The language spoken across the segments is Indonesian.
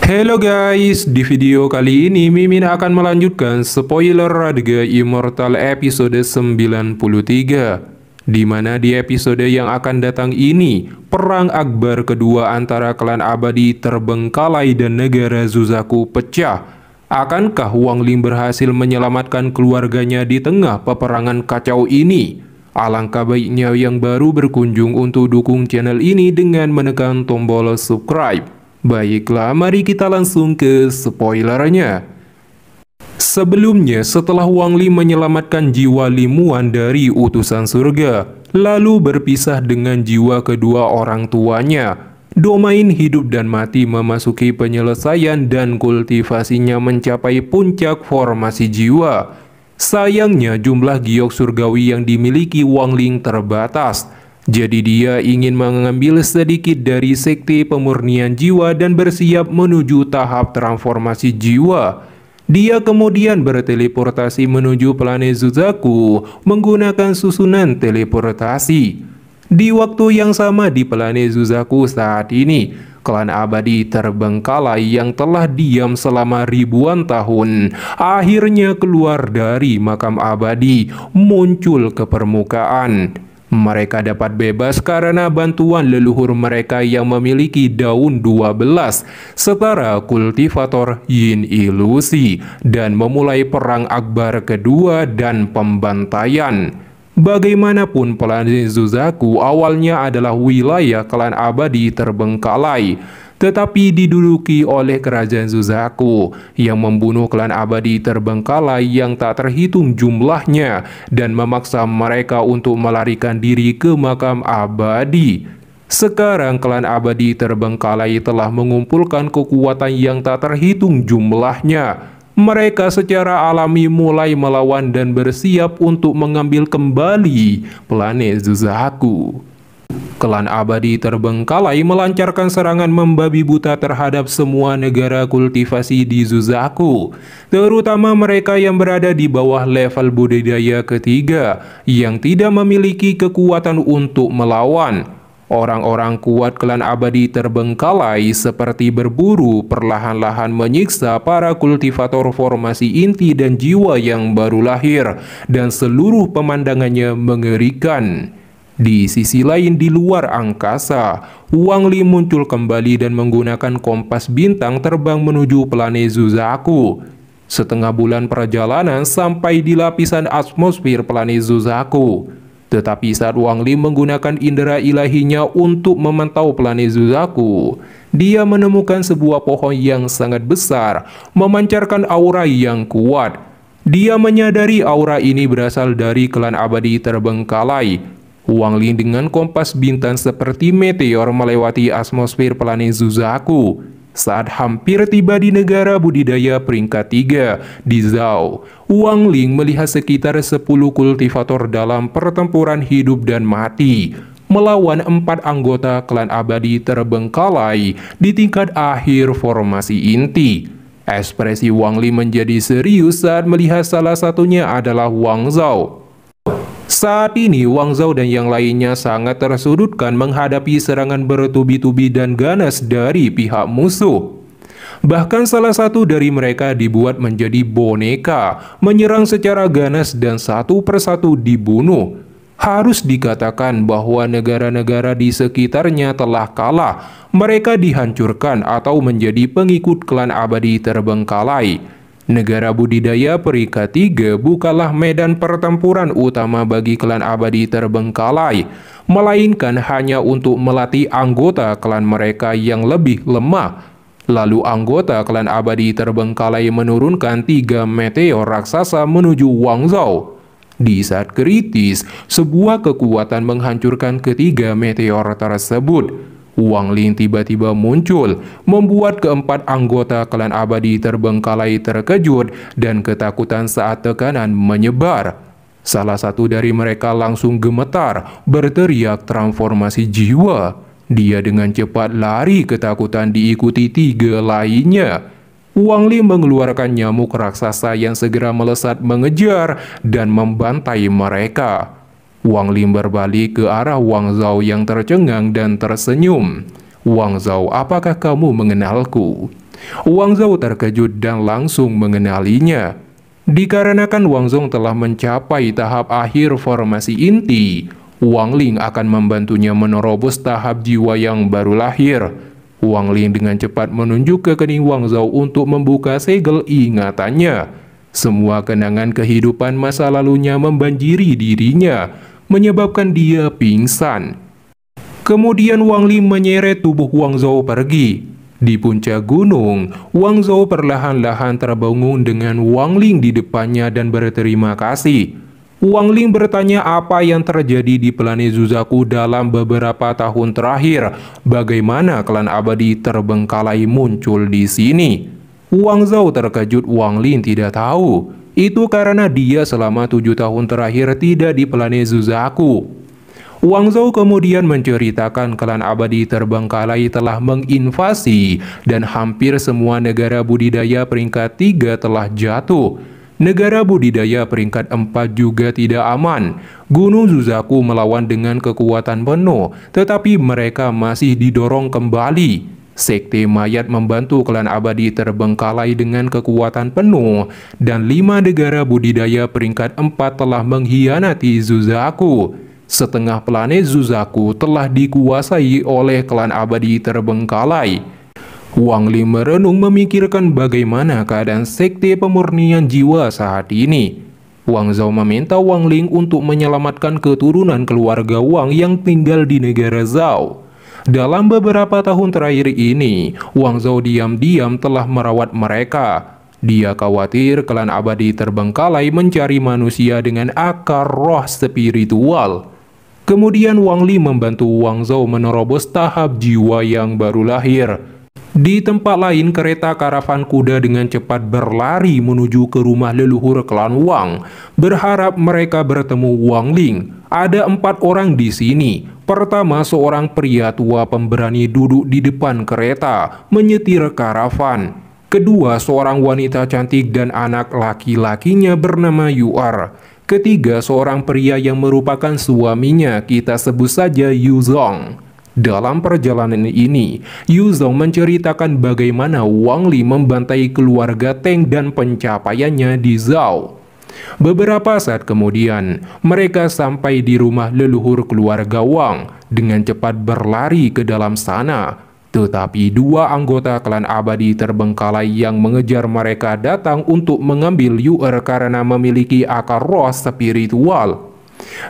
Halo guys, di video kali ini Mimin akan melanjutkan spoiler Radga Immortal episode 93, di mana di episode yang akan datang ini, perang akbar kedua antara klan abadi terbengkalai dan negara Zuzaku pecah. Akankah Wang Ling berhasil menyelamatkan keluarganya di tengah peperangan kacau ini? Alangkah baiknya yang baru berkunjung untuk dukung channel ini dengan menekan tombol subscribe. Baiklah, mari kita langsung ke spoilernya. Sebelumnya, setelah Wang Ling menyelamatkan jiwa Limuan dari utusan surga, lalu berpisah dengan jiwa kedua orang tuanya, domain hidup dan mati memasuki penyelesaian dan kultivasinya mencapai puncak formasi jiwa. Sayangnya, jumlah giok surgawi yang dimiliki Wang Ling terbatas. Jadi dia ingin mengambil sedikit dari sekte pemurnian jiwa dan bersiap menuju tahap transformasi jiwa. Dia kemudian berteleportasi menuju planet Zuzaku menggunakan susunan teleportasi. Di waktu yang sama di planet Zuzaku saat ini, klan abadi terbengkalai yang telah diam selama ribuan tahun akhirnya keluar dari makam abadi, muncul ke permukaan. Mereka dapat bebas karena bantuan leluhur mereka yang memiliki daun 12 setara kultivator yin ilusi dan memulai perang akbar kedua dan pembantaian. Bagaimanapun planet Zuzaku awalnya adalah wilayah klan abadi terbengkalai, tetapi diduduki oleh kerajaan Zuzaku yang membunuh klan abadi terbengkalai yang tak terhitung jumlahnya dan memaksa mereka untuk melarikan diri ke makam abadi. Sekarang klan abadi terbengkalai telah mengumpulkan kekuatan yang tak terhitung jumlahnya. Mereka secara alami mulai melawan dan bersiap untuk mengambil kembali planet Zuzaku. Klan abadi terbengkalai melancarkan serangan membabi buta terhadap semua negara kultivasi di Zuzaku, terutama mereka yang berada di bawah level budidaya ketiga yang tidak memiliki kekuatan untuk melawan. Orang-orang kuat klan abadi terbengkalai seperti berburu perlahan-lahan menyiksa para kultivator formasi inti dan jiwa yang baru lahir, dan seluruh pemandangannya mengerikan. Di sisi lain di luar angkasa, Wang Ling muncul kembali dan menggunakan kompas bintang terbang menuju planet Zuzaku. Setengah bulan perjalanan sampai di lapisan atmosfer planet Zuzaku. Tetapi saat Wang Ling menggunakan indera ilahinya untuk memantau planet Zuzaku, dia menemukan sebuah pohon yang sangat besar, memancarkan aura yang kuat. Dia menyadari aura ini berasal dari klan abadi terbengkalai. Wang Ling dengan kompas bintang seperti meteor melewati atmosfer planet Zuzaku. Saat hampir tiba di negara budidaya peringkat 3 di Zhao, Wang Ling melihat sekitar 10 kultivator dalam pertempuran hidup dan mati melawan 4 anggota klan abadi terbengkalai di tingkat akhir formasi inti. Ekspresi Wang Ling menjadi serius saat melihat salah satunya adalah Wang Zhao. Saat ini Wang Zhao dan yang lainnya sangat tersudutkan menghadapi serangan bertubi-tubi dan ganas dari pihak musuh. Bahkan salah satu dari mereka dibuat menjadi boneka, menyerang secara ganas dan satu persatu dibunuh. Harus dikatakan bahwa negara-negara di sekitarnya telah kalah, mereka dihancurkan atau menjadi pengikut klan abadi terbengkalai. Negara budidaya peringkat 3 bukanlah medan pertempuran utama bagi klan abadi terbengkalai, melainkan hanya untuk melatih anggota klan mereka yang lebih lemah. Lalu anggota klan abadi terbengkalai menurunkan 3 meteor raksasa menuju Wang Zhao. Di saat kritis, sebuah kekuatan menghancurkan ketiga meteor tersebut. Wang Ling tiba-tiba muncul, membuat keempat anggota klan abadi terbengkalai terkejut dan ketakutan saat tekanan menyebar. Salah satu dari mereka langsung gemetar, berteriak transformasi jiwa. Dia dengan cepat lari ketakutan diikuti 3 lainnya. Wang Ling mengeluarkan nyamuk raksasa yang segera melesat mengejar dan membantai mereka. Wang Ling berbalik ke arah Wang Zhao yang tercengang dan tersenyum. Wang Zhao, apakah kamu mengenalku? Wang Zhao terkejut dan langsung mengenalinya. Dikarenakan Wang Zhao telah mencapai tahap akhir formasi inti, Wang Ling akan membantunya menerobos tahap jiwa yang baru lahir. Wang Ling dengan cepat menunjuk ke kening Wang Zhao untuk membuka segel ingatannya. Semua kenangan kehidupan masa lalunya membanjiri dirinya, menyebabkan dia pingsan. Kemudian Wang Ling menyeret tubuh Wang Zhao pergi. Di puncak gunung, Wang Zhao perlahan-lahan terbangun dengan Wang Ling di depannya dan berterima kasih. Wang Ling bertanya apa yang terjadi di planet Zuzaku dalam beberapa tahun terakhir, bagaimana klan abadi terbengkalai muncul di sini. Wang Zhao terkejut. Wang Ling tidak tahu. Itu karena dia selama 7 tahun terakhir tidak di planet Zuzaku. Wang Zhao kemudian menceritakan klan abadi terbengkalai telah menginvasi dan hampir semua negara budidaya peringkat 3 telah jatuh. Negara budidaya peringkat 4 juga tidak aman. Gunung Zuzaku melawan dengan kekuatan penuh, tetapi mereka masih didorong kembali. Sekte mayat membantu klan abadi terbengkalai dengan kekuatan penuh, dan 5 negara budidaya peringkat 4 telah mengkhianati Zuzaku. Setengah planet Zuzaku telah dikuasai oleh klan abadi terbengkalai. Wang Ling merenung memikirkan bagaimana keadaan sekte pemurnian jiwa saat ini. Wang Zhao meminta Wang Ling untuk menyelamatkan keturunan keluarga Wang yang tinggal di negara Zhao. Dalam beberapa tahun terakhir ini, Wang Zhao diam-diam telah merawat mereka. Dia khawatir klan abadi terbengkalai mencari manusia dengan akar roh spiritual. Kemudian Wang Ling membantu Wang Zhao menerobos tahap jiwa yang baru lahir. Di tempat lain, kereta karavan kuda dengan cepat berlari menuju ke rumah leluhur klan Wang, berharap mereka bertemu Wang Ling. Ada 4 orang di sini. Pertama, seorang pria tua pemberani duduk di depan kereta, menyetir karavan. Kedua, seorang wanita cantik dan anak laki-lakinya bernama Yu'er. Ketiga, seorang pria yang merupakan suaminya, kita sebut saja Yu Zong. Dalam perjalanan ini, Yu Zong menceritakan bagaimana Wang Ling membantai keluarga Teng dan pencapaiannya di Zhao. Beberapa saat kemudian, mereka sampai di rumah leluhur keluarga Wang, dengan cepat berlari ke dalam sana. Tetapi 2 anggota klan abadi terbengkalai yang mengejar mereka datang untuk mengambil Yu'er karena memiliki akar roh spiritual.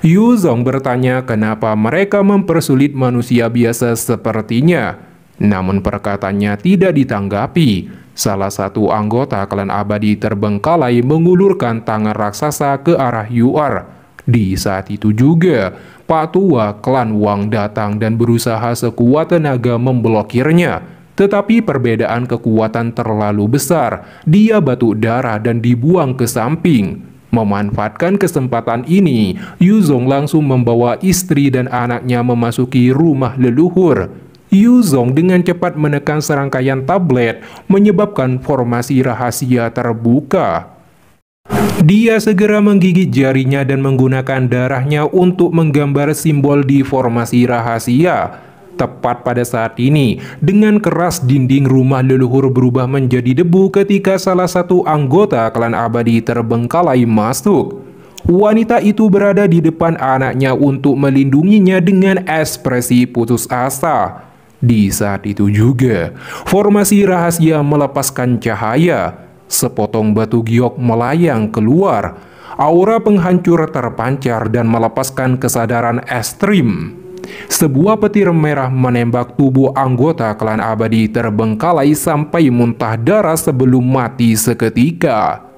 Yu Zong bertanya kenapa mereka mempersulit manusia biasa sepertinya. Namun perkataannya tidak ditanggapi. Salah satu anggota klan abadi terbengkalai mengulurkan tangan raksasa ke arah Yu'er. Di saat itu juga, Pak Tua klan Wang datang dan berusaha sekuat tenaga memblokirnya. Tetapi perbedaan kekuatan terlalu besar. Dia batuk darah dan dibuang ke samping. Memanfaatkan kesempatan ini, Yu Zong langsung membawa istri dan anaknya memasuki rumah leluhur. Yu Zong dengan cepat menekan serangkaian tablet, menyebabkan formasi rahasia terbuka. Dia segera menggigit jarinya dan menggunakan darahnya untuk menggambar simbol di formasi rahasia. Tepat pada saat ini, dengan keras dinding rumah leluhur berubah menjadi debu ketika salah satu anggota klan abadi terbengkalai masuk. Wanita itu berada di depan anaknya untuk melindunginya dengan ekspresi putus asa. Di saat itu juga, formasi rahasia melepaskan cahaya. Sepotong batu giok melayang keluar. Aura penghancur terpancar dan melepaskan kesadaran ekstrim. Sebuah petir merah menembak tubuh anggota klan abadi terbengkalai sampai muntah darah sebelum mati seketika.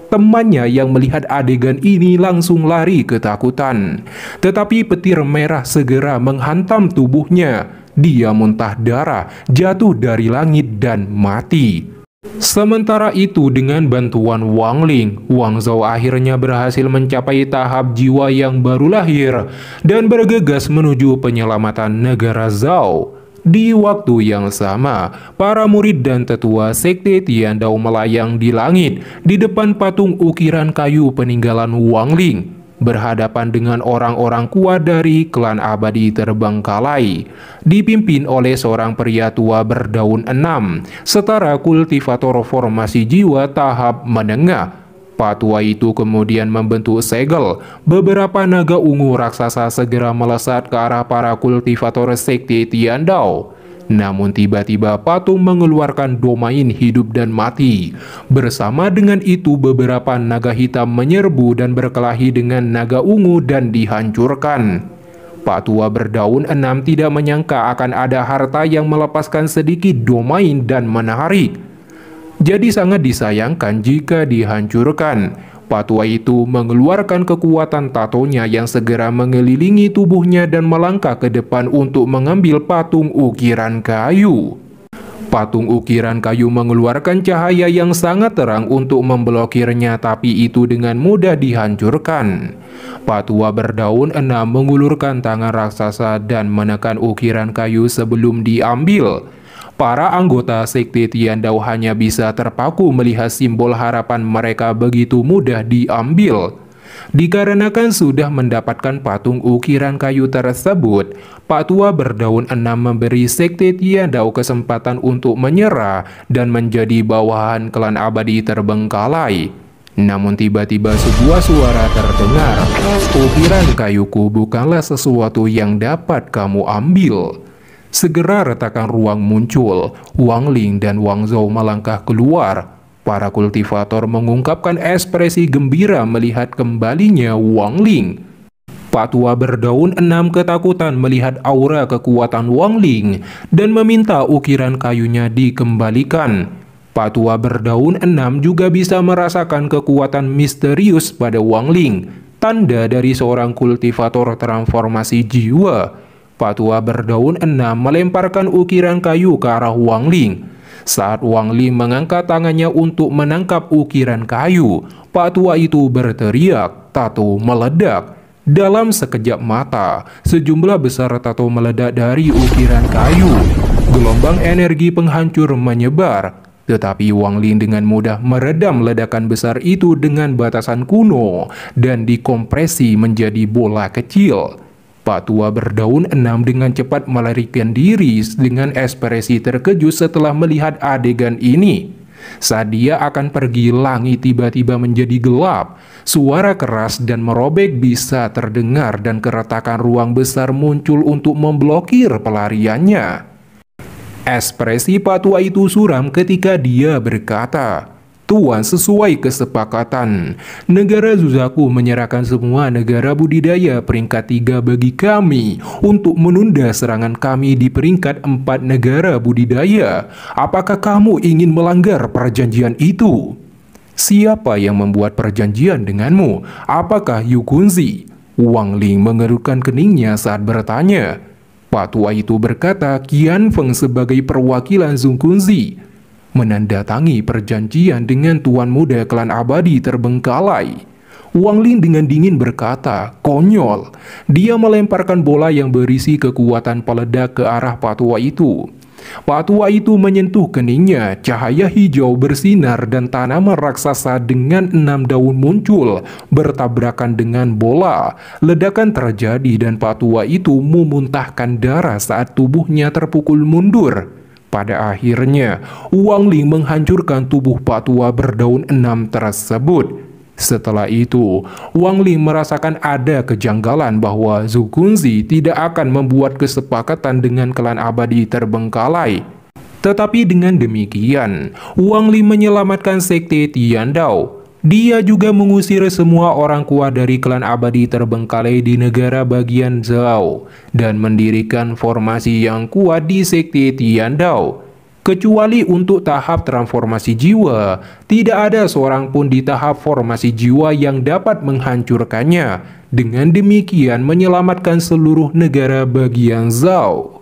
Temannya yang melihat adegan ini langsung lari ketakutan. Tetapi petir merah segera menghantam tubuhnya. Dia muntah darah, jatuh dari langit dan mati. Sementara itu, dengan bantuan Wang Ling, Wang Zhao akhirnya berhasil mencapai tahap jiwa yang baru lahir dan bergegas menuju penyelamatan negara Zhao. Di waktu yang sama, para murid dan tetua sekte Tiandao melayang di langit di depan patung ukiran kayu peninggalan Wang Ling. berhadapan dengan orang-orang kuat dari klan abadi terbengkalai, dipimpin oleh seorang pria tua berdaun 6, setara kultivator formasi jiwa tahap menengah. Pak tua itu kemudian membentuk segel. Beberapa naga ungu raksasa segera melesat ke arah para kultivator sekte Tiandao. Namun tiba-tiba patung mengeluarkan domain hidup dan mati. Bersama dengan itu beberapa naga hitam menyerbu dan berkelahi dengan naga ungu dan dihancurkan. Pak tua berdaun 6 tidak menyangka akan ada harta yang melepaskan sedikit domain dan menarik. Jadi sangat disayangkan jika dihancurkan. Pak tua itu mengeluarkan kekuatan tatonya yang segera mengelilingi tubuhnya dan melangkah ke depan untuk mengambil patung ukiran kayu. Patung ukiran kayu mengeluarkan cahaya yang sangat terang untuk memblokirnya, tapi itu dengan mudah dihancurkan. Pak tua berdaun 6 mengulurkan tangan raksasa dan menekan ukiran kayu sebelum diambil. Para anggota sekte Tiandao hanya bisa terpaku melihat simbol harapan mereka begitu mudah diambil. Dikarenakan sudah mendapatkan patung ukiran kayu tersebut, Pak tua berdaun 6 memberi sekte Tiandao kesempatan untuk menyerah dan menjadi bawahan klan abadi terbengkalai. Namun tiba-tiba sebuah suara terdengar, "Ukiran kayuku bukanlah sesuatu yang dapat kamu ambil." Segera retakan ruang muncul. Wang Ling dan Wang Zhou melangkah keluar. Para kultivator mengungkapkan ekspresi gembira melihat kembalinya Wang Ling. Pak tua berdaun 6 ketakutan melihat aura kekuatan Wang Ling dan meminta ukiran kayunya dikembalikan. Pak tua berdaun 6 juga bisa merasakan kekuatan misterius pada Wang Ling, tanda dari seorang kultivator transformasi jiwa. Pak tua berdaun 6 melemparkan ukiran kayu ke arah Wang Ling. Saat Wang Ling mengangkat tangannya untuk menangkap ukiran kayu, Pak tua itu berteriak, tato meledak. Dalam sekejap mata, sejumlah besar tato meledak dari ukiran kayu. Gelombang energi penghancur menyebar, tetapi Wang Ling dengan mudah meredam ledakan besar itu dengan batasan kuno dan dikompresi menjadi bola kecil. Pak tua berdaun 6 dengan cepat melarikan diri dengan ekspresi terkejut setelah melihat adegan ini. Saat dia akan pergi, langit tiba-tiba menjadi gelap. Suara keras dan merobek bisa terdengar dan keretakan ruang besar muncul untuk memblokir pelariannya. Ekspresi Pak tua itu suram ketika dia berkata, "Tuan, sesuai kesepakatan, negara Zuzaku menyerahkan semua negara budidaya peringkat 3 bagi kami untuk menunda serangan kami di peringkat 4 negara budidaya. Apakah kamu ingin melanggar perjanjian itu?" "Siapa yang membuat perjanjian denganmu? Apakah Yu Kunzi?" Wang Ling mengerutkan keningnya saat bertanya. Pak tua itu berkata, "Qian Feng sebagai perwakilan Zhou Kunzi menandatangani perjanjian dengan Tuan Muda Klan Abadi Terbengkalai." Wang Ling dengan dingin berkata, "Konyol." Dia melemparkan bola yang berisi kekuatan peledak ke arah Pak tua itu. Pak tua itu menyentuh keningnya, cahaya hijau bersinar dan tanaman raksasa dengan 6 daun muncul bertabrakan dengan bola. Ledakan terjadi dan Pak tua itu memuntahkan darah saat tubuhnya terpukul mundur. Pada akhirnya, Wang Ling menghancurkan tubuh Pak tua berdaun 6 tersebut. Setelah itu, Wang Ling merasakan ada kejanggalan bahwa Zhou Kunzi tidak akan membuat kesepakatan dengan klan abadi terbengkalai. Tetapi dengan demikian, Wang Ling menyelamatkan sekte Tiandao. Dia juga mengusir semua orang kuat dari klan abadi terbengkalai di negara bagian Zhao dan mendirikan formasi yang kuat di sekte Tiandao. Kecuali untuk tahap transformasi jiwa, tidak ada seorang pun di tahap formasi jiwa yang dapat menghancurkannya. Dengan demikian menyelamatkan seluruh negara bagian Zhao.